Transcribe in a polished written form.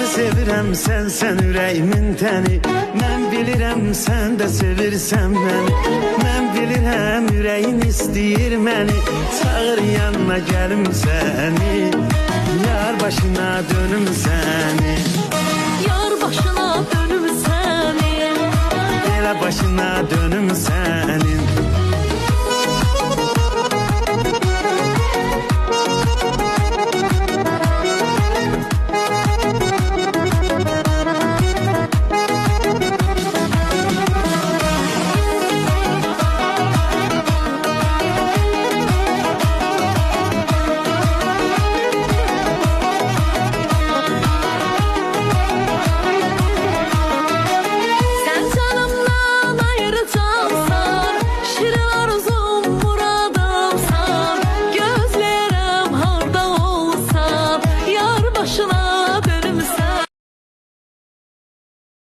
Seni sevirəm, sen ürəyimin təni. Mən bilirəm, sən də sevirsən məni. Mən bilirəm, ürəyin istəyir məni. Çağır yanına gəlim səni. Yar başına dönüm səni. Yar başına dönüm səni. Elə başına dönüm